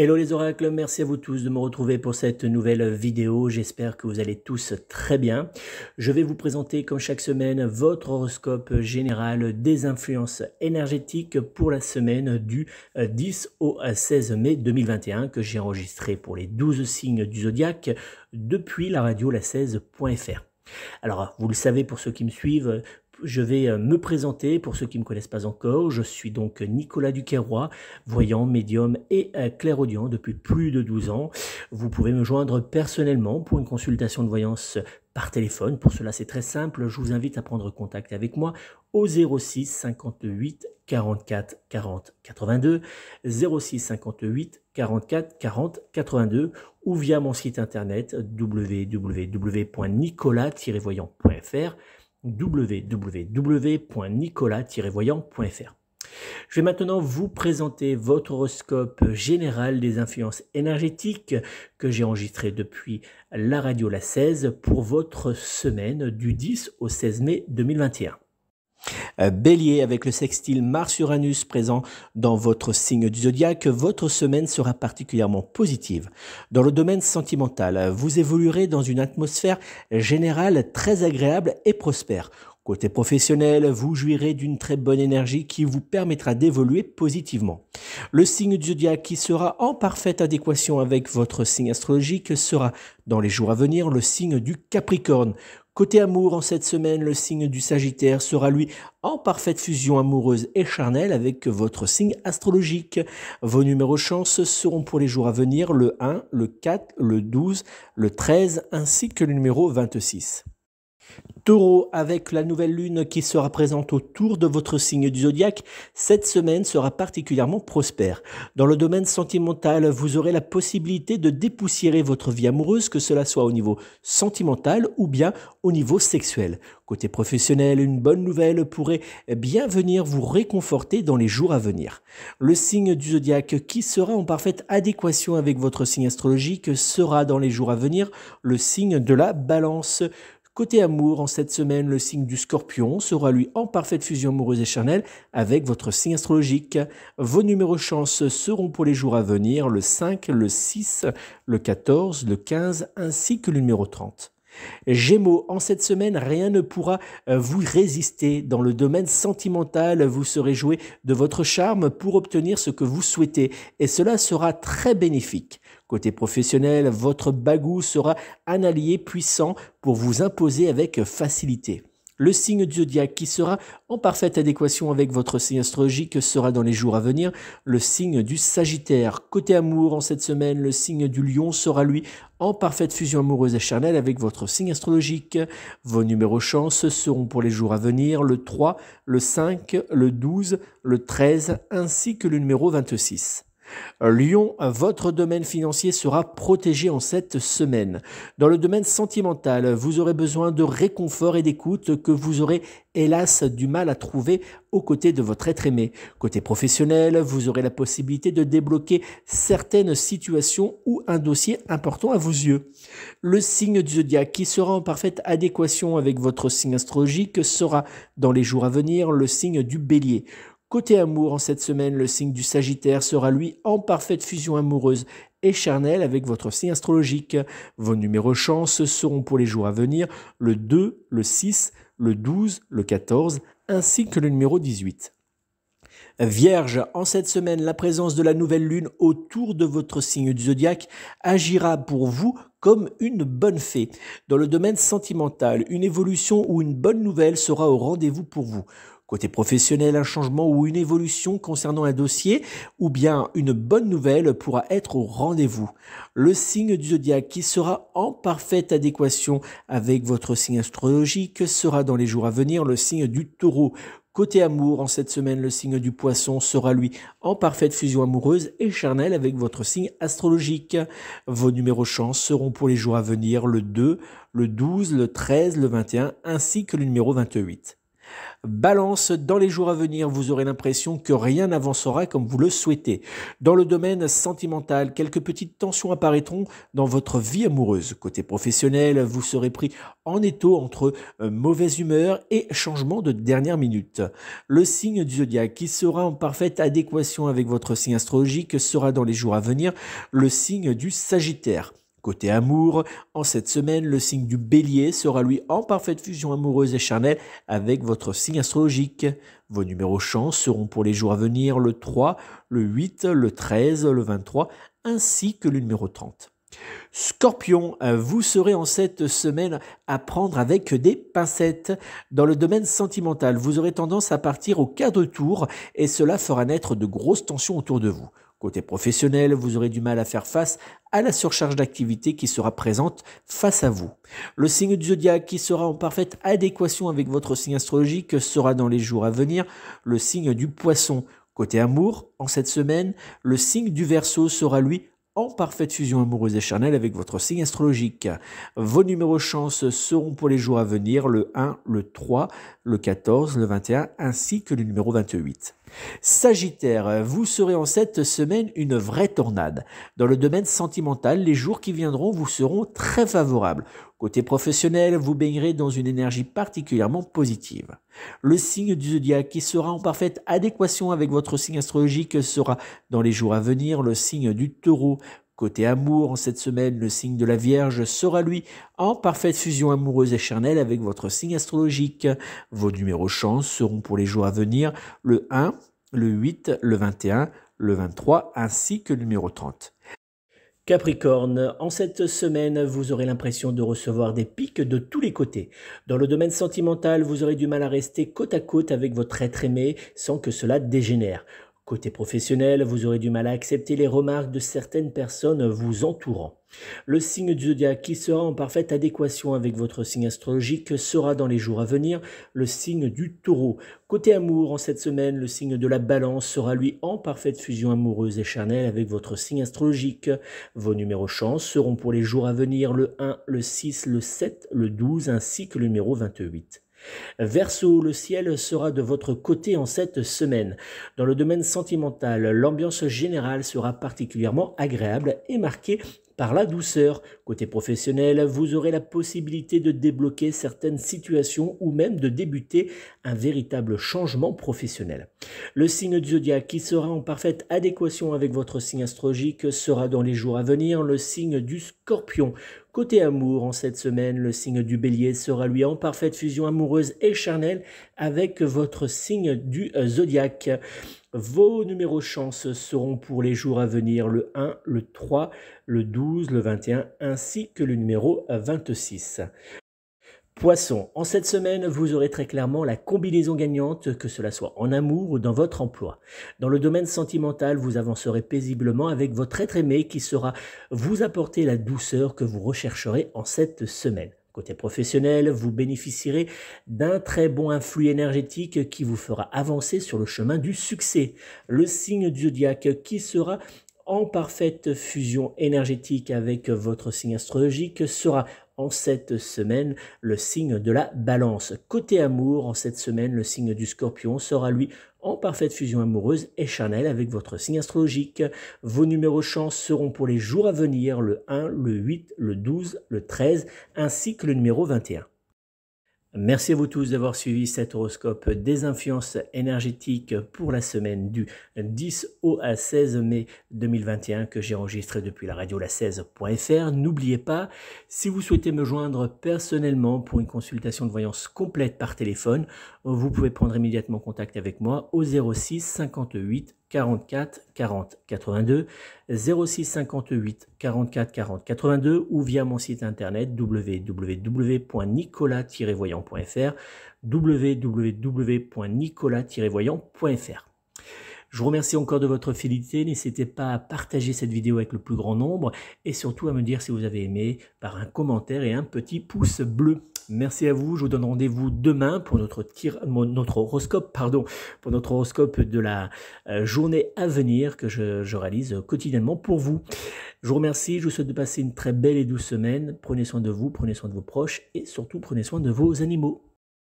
Hello les oracles, merci à vous tous de me retrouver pour cette nouvelle vidéo. J'espère que vous allez tous très bien. Je vais vous présenter comme chaque semaine votre horoscope général des influences énergétiques pour la semaine du 10 au 16 mai 2021 que j'ai enregistré pour les 12 signes du zodiaque depuis la radio la16.fr. Alors, vous le savez pour ceux qui me suivent, je vais me présenter pour ceux qui ne me connaissent pas encore. Je suis donc Nicolas Duquesroy, voyant, médium et clairaudient depuis plus de 12 ans. Vous pouvez me joindre personnellement pour une consultation de voyance par téléphone. Pour cela, c'est très simple. Je vous invite à prendre contact avec moi au 06 58 44 40 82, 06 58 44 40 82 ou via mon site internet www.nicolas-voyant.fr www.nicolas-voyant.fr. Je vais maintenant vous présenter votre horoscope général des influences énergétiques que j'ai enregistré depuis la radio La 16 pour votre semaine du 10 au 16 mai 2021. Bélier, avec le sextile Mars-Uranus présent dans votre signe du zodiaque, votre semaine sera particulièrement positive. Dans le domaine sentimental, vous évoluerez dans une atmosphère générale très agréable et prospère. Côté professionnel, vous jouirez d'une très bonne énergie qui vous permettra d'évoluer positivement. Le signe du zodiaque qui sera en parfaite adéquation avec votre signe astrologique sera, dans les jours à venir, le signe du Capricorne. Côté amour, en cette semaine, le signe du Sagittaire sera lui en parfaite fusion amoureuse et charnelle avec votre signe astrologique. Vos numéros chance seront pour les jours à venir le 1, le 4, le 12, le 13 ainsi que le numéro 26. Taureau, avec la nouvelle lune qui sera présente autour de votre signe du zodiaque, cette semaine sera particulièrement prospère. Dans le domaine sentimental, vous aurez la possibilité de dépoussiérer votre vie amoureuse, que cela soit au niveau sentimental ou bien au niveau sexuel. Côté professionnel, une bonne nouvelle pourrait bien venir vous réconforter dans les jours à venir. Le signe du zodiaque qui sera en parfaite adéquation avec votre signe astrologique sera dans les jours à venir le signe de la Balance. Côté amour, en cette semaine, le signe du Scorpion sera lui en parfaite fusion amoureuse et charnelle avec votre signe astrologique. Vos numéros chance seront pour les jours à venir le 5, le 6, le 14, le 15 ainsi que le numéro 30. Gémeaux, en cette semaine, rien ne pourra vous résister. Dans le domaine sentimental, vous serez joué de votre charme pour obtenir ce que vous souhaitez et cela sera très bénéfique. Côté professionnel, votre bagou sera un allié puissant pour vous imposer avec facilité. Le signe du zodiaque qui sera en parfaite adéquation avec votre signe astrologique sera dans les jours à venir le signe du Sagittaire. Côté amour, en cette semaine, le signe du Lion sera lui en parfaite fusion amoureuse et charnelle avec votre signe astrologique. Vos numéros chance seront pour les jours à venir le 3, le 5, le 12, le 13 ainsi que le numéro 26. Lion, votre domaine financier sera protégé en cette semaine. Dans le domaine sentimental, vous aurez besoin de réconfort et d'écoute que vous aurez hélas du mal à trouver aux côtés de votre être aimé. Côté professionnel, vous aurez la possibilité de débloquer certaines situations ou un dossier important à vos yeux. Le signe du zodiaque qui sera en parfaite adéquation avec votre signe astrologique sera dans les jours à venir le signe du Bélier. Côté amour, en cette semaine, le signe du Sagittaire sera lui en parfaite fusion amoureuse et charnelle avec votre signe astrologique. Vos numéros chance seront pour les jours à venir le 2, le 6, le 12, le 14 ainsi que le numéro 18. Vierge, en cette semaine, la présence de la nouvelle lune autour de votre signe du zodiaque agira pour vous comme une bonne fée. Dans le domaine sentimental, une évolution ou une bonne nouvelle sera au rendez-vous pour vous. Côté professionnel, un changement ou une évolution concernant un dossier ou bien une bonne nouvelle pourra être au rendez-vous. Le signe du zodiaque qui sera en parfaite adéquation avec votre signe astrologique sera dans les jours à venir le signe du Taureau. Côté amour, en cette semaine, le signe du Poisson sera lui en parfaite fusion amoureuse et charnelle avec votre signe astrologique. Vos numéros chance seront pour les jours à venir le 2, le 12, le 13, le 21 ainsi que le numéro 28. Balance, dans les jours à venir, vous aurez l'impression que rien n'avancera comme vous le souhaitez. Dans le domaine sentimental, quelques petites tensions apparaîtront dans votre vie amoureuse. Côté professionnel, vous serez pris en étau entre mauvaise humeur et changement de dernière minute. Le signe du zodiaque qui sera en parfaite adéquation avec votre signe astrologique sera dans les jours à venir le signe du Sagittaire. Côté amour, en cette semaine, le signe du Bélier sera lui en parfaite fusion amoureuse et charnelle avec votre signe astrologique. Vos numéros chance seront pour les jours à venir le 3, le 8, le 13, le 23 ainsi que le numéro 30. Scorpion, vous serez en cette semaine à prendre avec des pincettes. Dans le domaine sentimental, vous aurez tendance à partir au quart de tour et cela fera naître de grosses tensions autour de vous. Côté professionnel, vous aurez du mal à faire face à la surcharge d'activité qui sera présente face à vous. Le signe du zodiaque qui sera en parfaite adéquation avec votre signe astrologique sera dans les jours à venir le signe du Poisson. Côté amour, en cette semaine, le signe du Verseau sera lui en parfaite fusion amoureuse et charnelle avec votre signe astrologique. Vos numéros chance seront pour les jours à venir le 1, le 3, le 14, le 21 ainsi que le numéro 28. Sagittaire, vous serez en cette semaine une vraie tornade. Dans le domaine sentimental, les jours qui viendront vous seront très favorables. Côté professionnel, vous baignerez dans une énergie particulièrement positive. Le signe du zodiaque qui sera en parfaite adéquation avec votre signe astrologique sera dans les jours à venir le signe du Taureau. Côté amour, en cette semaine, le signe de la Vierge sera lui en parfaite fusion amoureuse et charnelle avec votre signe astrologique. Vos numéros chance seront pour les jours à venir le 1, le 8, le 21, le 23 ainsi que le numéro 30. Capricorne, en cette semaine, vous aurez l'impression de recevoir des pics de tous les côtés. Dans le domaine sentimental, vous aurez du mal à rester côte à côte avec votre être aimé sans que cela dégénère. Côté professionnel, vous aurez du mal à accepter les remarques de certaines personnes vous entourant. Le signe du zodiaque qui sera en parfaite adéquation avec votre signe astrologique sera dans les jours à venir le signe du Taureau. Côté amour, en cette semaine, le signe de la Balance sera lui en parfaite fusion amoureuse et charnelle avec votre signe astrologique. Vos numéros chance seront pour les jours à venir le 1, le 6, le 7, le 12 ainsi que le numéro 28. Verseau, le ciel sera de votre côté en cette semaine. Dans le domaine sentimental, l'ambiance générale sera particulièrement agréable et marquée par la douceur. Côté professionnel, vous aurez la possibilité de débloquer certaines situations ou même de débuter un véritable changement professionnel. Le signe du zodiaque qui sera en parfaite adéquation avec votre signe astrologique sera dans les jours à venir le signe du Scorpion. Côté amour, en cette semaine, le signe du Bélier sera lui en parfaite fusion amoureuse et charnelle avec votre signe du zodiaque. Vos numéros chance seront pour les jours à venir le 1, le 3, le 12, le 21 ainsi que le numéro 26. Poisson, en cette semaine, vous aurez très clairement la combinaison gagnante, que cela soit en amour ou dans votre emploi. Dans le domaine sentimental, vous avancerez paisiblement avec votre être aimé qui saura vous apporter la douceur que vous rechercherez en cette semaine. Côté professionnel, vous bénéficierez d'un très bon influx énergétique qui vous fera avancer sur le chemin du succès. Le signe du zodiaque qui sera en parfaite fusion énergétique avec votre signe astrologique sera en cette semaine le signe de la Balance. Côté amour, en cette semaine, le signe du Scorpion sera lui en parfaite fusion amoureuse et charnelle avec votre signe astrologique. Vos numéros chance seront pour les jours à venir le 1, le 8, le 12, le 13 ainsi que le numéro 21. Merci à vous tous d'avoir suivi cet horoscope des influences énergétiques pour la semaine du 10 au 16 mai 2021 que j'ai enregistré depuis la radio la16.fr. N'oubliez pas, si vous souhaitez me joindre personnellement pour une consultation de voyance complète par téléphone, vous pouvez prendre immédiatement contact avec moi au 06 58 44 40 82, 06 58 44 40 82 ou via mon site internet www.nicolas-voyant.fr www.nicolas-voyant.fr. Je vous remercie encore de votre fidélité. N'hésitez pas à partager cette vidéo avec le plus grand nombre et surtout à me dire si vous avez aimé par un commentaire et un petit pouce bleu. Merci à vous. Je vous donne rendez-vous demain pour notre horoscope de la journée à venir que je réalise quotidiennement pour vous. Je vous remercie. Je vous souhaite de passer une très belle et douce semaine. Prenez soin de vous, prenez soin de vos proches et surtout prenez soin de vos animaux.